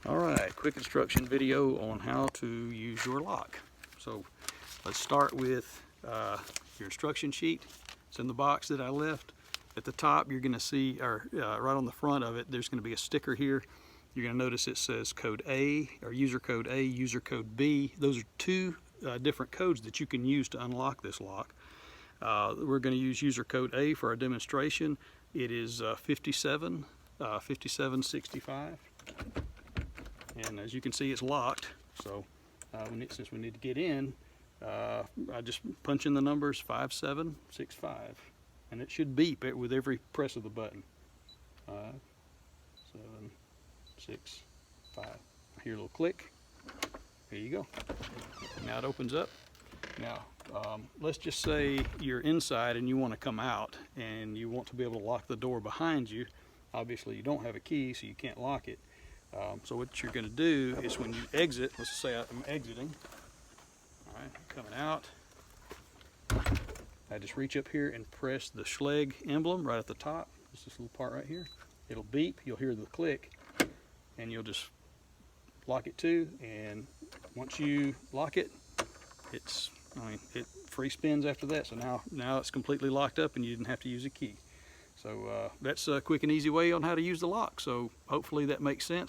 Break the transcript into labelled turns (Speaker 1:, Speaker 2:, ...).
Speaker 1: Alright, quick instruction video on how to use your lock. So let's start with your instruction sheet. It's in the box that I left. At the top you're going to see, or right on the front of it, there's going to be a sticker here. You're going to notice it says code A, or user code A, user code B. Those are two different codes that you can use to unlock this lock. We're going to use user code A for our demonstration. It is 5765. And as you can see, it's locked. So since we need to get in, I just punch in the numbers 5765, and it should beep with every press of the button. 5, 7, 6, 5. I hear a little click. There you go. Now it opens up. Now let's just say you're inside and you want to come out and you want to be able to lock the door behind you. Obviously you don't have a key, so you can't lock it. So what you're going to do is when you exit, let's say I'm exiting, all right, coming out, I just reach up here and press the Schlage emblem right at the top. It's this little part right here. It'll beep, you'll hear the click, and you'll just lock it too. And once you lock it, it free spins after that. So now it's completely locked up and you didn't have to use a key. So that's a quick and easy way on how to use the lock. So hopefully that makes sense.